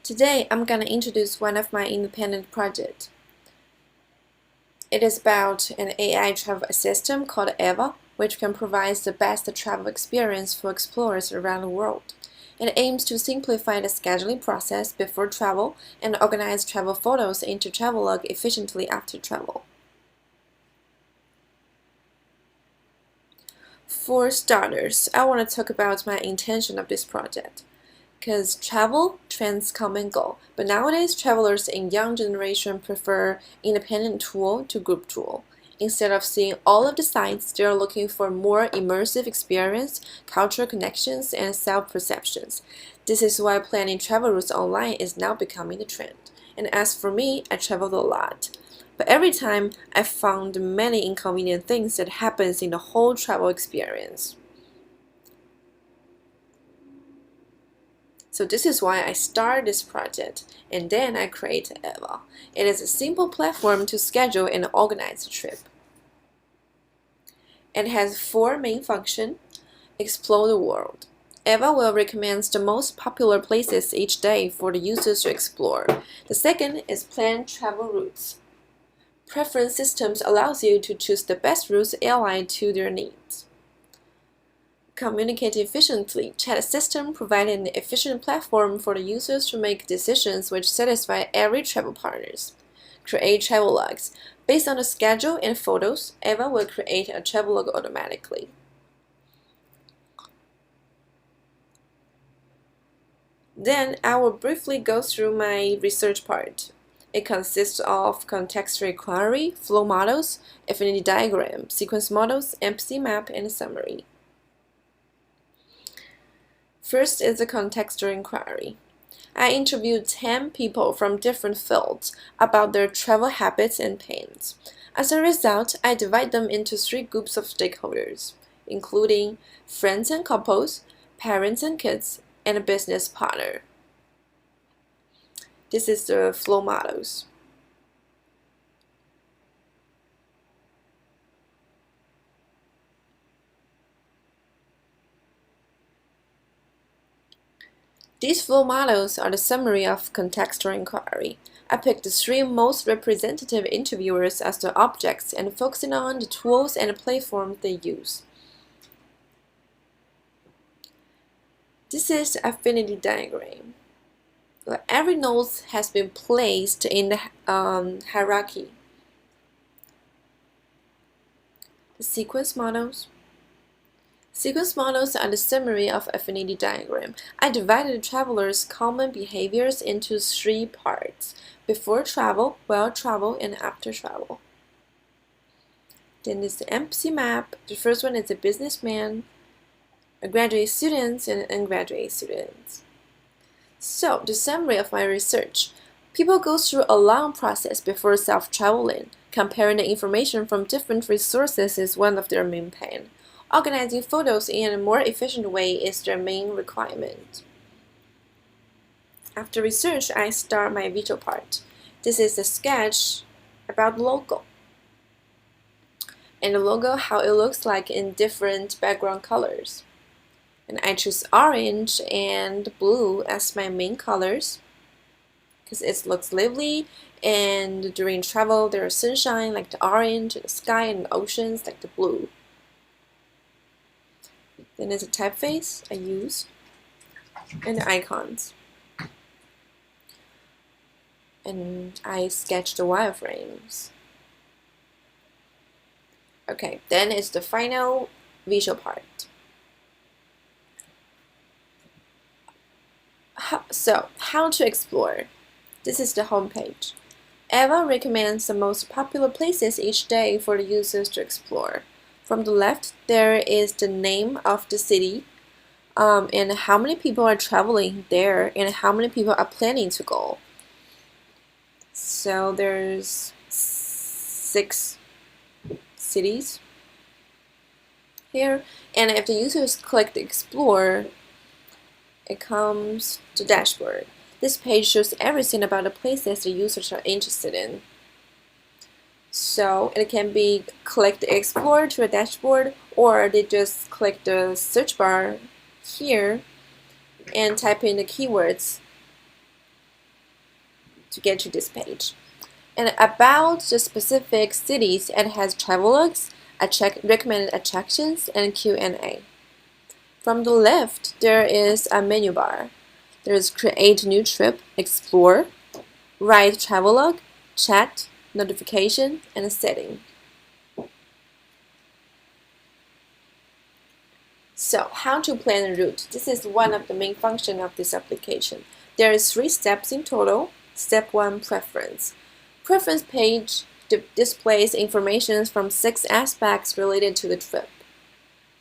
Today, I'm going to introduce one of my independent projects. It is about an AI travel assistant called Eva, which can provide the best travel experience for explorers around the world. It aims to simplify the scheduling process before travel and organize travel photos into Travelog efficiently after travel. For starters, I want to talk about my intention of this project. Because travel trends come and go, but nowadays travelers in young generation prefer independent tour to group tour. Instead of seeing all of the sites, they are looking for more immersive experience, cultural connections, and self-perceptions. This is why planning travel routes online is now becoming the trend. And as for me, I traveled a lot. But every time, I found many inconvenient things that happens in the whole travel experience. So this is why I started this project, and then I created Eva. It is a simple platform to schedule and organize a trip. It has four main functions. Explore the world. Eva will recommend the most popular places each day for the users to explore. The second is plan travel routes. Preference systems allows you to choose the best routes aligned to their needs. Communicate efficiently. Chat system provides an efficient platform for the users to make decisions which satisfy every travel partners. Create travel logs. Based on the schedule and photos, Eva will create a travel log automatically. Then I will briefly go through my research part. It consists of contextual query, flow models, affinity diagram, sequence models, empathy map, and a summary. First is the contextual inquiry. I interviewed 10 people from different fields about their travel habits and pains. As a result, I divide them into three groups of stakeholders, including friends and couples, parents and kids, and a business partner. This is the flow models. These flow models are the summary of contextual inquiry. I picked the three most representative interviewers as the objects and focusing on the tools and the platforms they use. This is the affinity diagram. Every node has been placed in the hierarchy. The sequence models. Sequence models are the summary of affinity diagram. I divided the traveler's common behaviors into three parts: before travel, while travel, and after travel. Then there's the empathy map. The first one is a businessman, a graduate student, and an undergraduate student. So, the summary of my research. People go through a long process before self-traveling. Comparing the information from different resources is one of their main pain. Organizing photos in a more efficient way is their main requirement. After research, I start my visual part. This is a sketch about the logo. And the logo, how it looks like in different background colors. And I choose orange and blue as my main colors because it looks lively, and during travel there is sunshine like the orange, and the sky and the oceans like the blue. Then there's a typeface I use, and the icons. And I sketch the wireframes. Okay, then it's the final visual part. How to explore? This is the homepage. Eva recommends the most popular places each day for the users to explore. From the left, there is the name of the city, and how many people are traveling there, and how many people are planning to go. So there's 6 cities here, and if the users click the explore, it comes to dashboard. This page shows everything about the places the users are interested in. So it can be click the explore to a dashboard, or they just click the search bar here and type in the keywords to get to this page. And about the specific cities, it has travelogues, recommended attractions, and Q&A. From the left, there is a menu bar. There is Create New Trip, Explore, Write Travelogue, Chat, Notification, and Setting. So, how to plan a route. This is one of the main functions of this application. There is 3 steps in total. Step 1, Preference. Preference page displays information from 6 aspects related to the trip.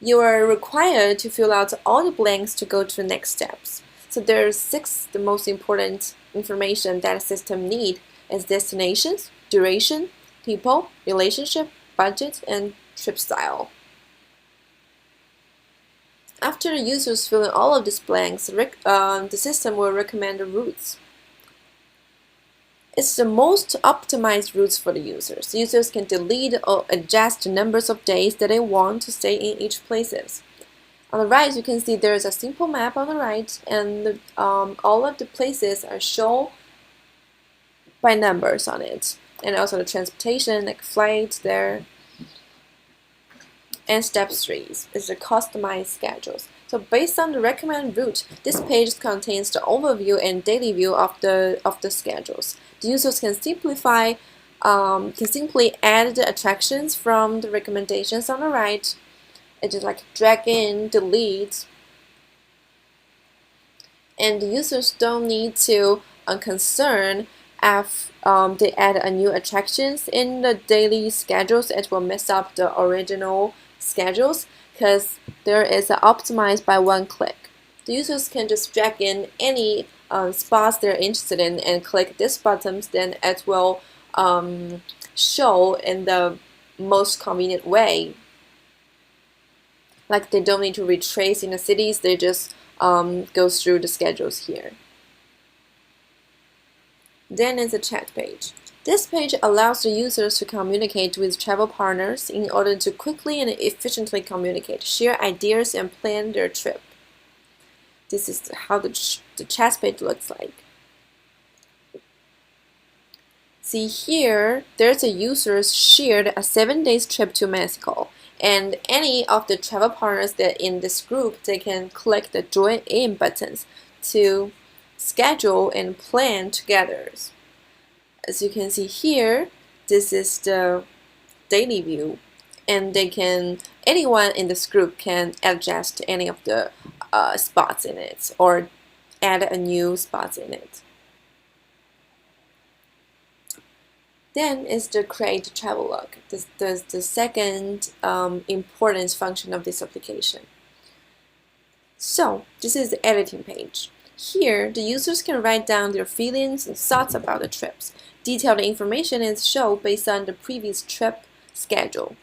You are required to fill out all the blanks to go to the next steps. So there are 6 the most important information that a system needs as destinations, duration, people, relationship, budget, and trip style. After the users fill in all of these blanks, the system will recommend the routes. It's the most optimized routes for the users. Users can delete or adjust the numbers of days that they want to stay in each places. On the right, you can see there is a simple map on the right, and all of the places are shown by numbers on it, and also the transportation, like flights there. And step 3 is the customized schedules. So based on the recommended route, this page contains the overview and daily view of the schedules. The users can simply add the attractions from the recommendations on the right. It just like drag in, delete, and the users don't need to concern if they add a new attractions in the daily schedules. It will mess up the original schedules because there is an optimized by one click. The users can just drag in any spots they're interested in and click these buttons, then it will show in the most convenient way. Like they don't need to retrace in the cities, they just go through the schedules here. Then is the chat page. This page allows the users to communicate with travel partners in order to quickly and efficiently communicate, share ideas, and plan their trip. This is how the chat page looks like. See here, there's a user shared a 7-day trip to Mexico, and any of the travel partners that in this group, they can click the join in buttons to schedule and plan together. As you can see here, this is the daily view, and anyone in this group can adjust any of the spots in it or add a new spot in it. Then is the create travelogue. This is the second important function of this application. So this is the editing page. Here, the users can write down their feelings and thoughts about the trips. Detailed information is shown based on the previous trip schedule.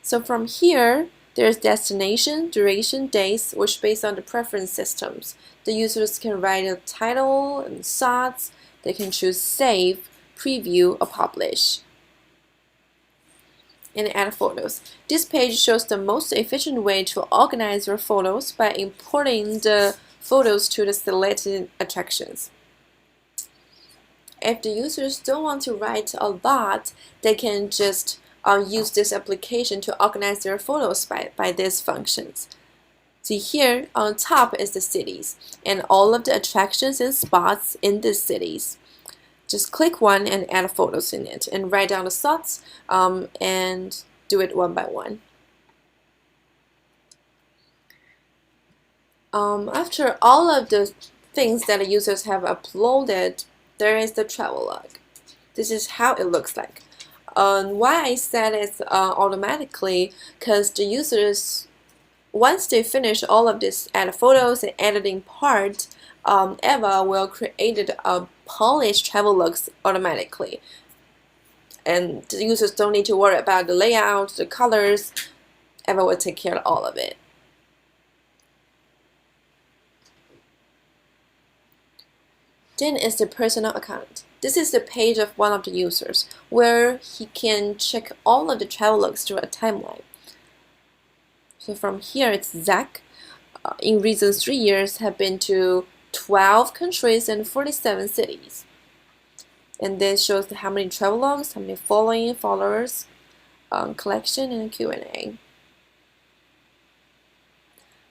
So from here, there's destination, duration, days, which based on the preference systems. The users can write a title and thoughts. They can choose save, preview, or publish. And add photos. This page shows the most efficient way to organize your photos by importing the photos to the selected attractions. If the users don't want to write a lot, they can just use this application to organize their photos by these functions. See here on top is the cities and all of the attractions and spots in these cities. Just click one and add photos in it and write down the thoughts and do it one by one. After all of the things that the users have uploaded, there is the travelogue. This is how it looks like. Why I said it's automatically, because the users, once they finish all of this add photos and editing part, Eva will create a polished travelogues automatically. And the users don't need to worry about the layout, the colors. Eva will take care of all of it. Then is the personal account. This is the page of one of the users where he can check all of the travelogues through a timeline. So from here it's Zach. In recent 3 years have been to 12 countries and 47 cities. and then shows how many travel logs, how many followers, collection, and Q&A.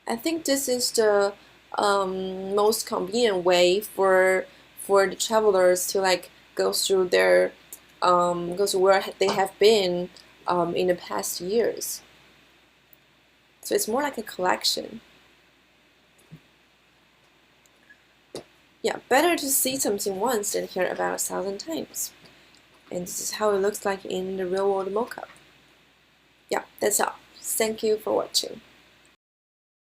I think this is the most convenient way for the travelers to like go through their go to where they have been in the past years. So it's more like a collection. Yeah, better to see something once than hear about 1,000 times. And this is how it looks like in the real world mockup. Yeah, that's all. Thank you for watching.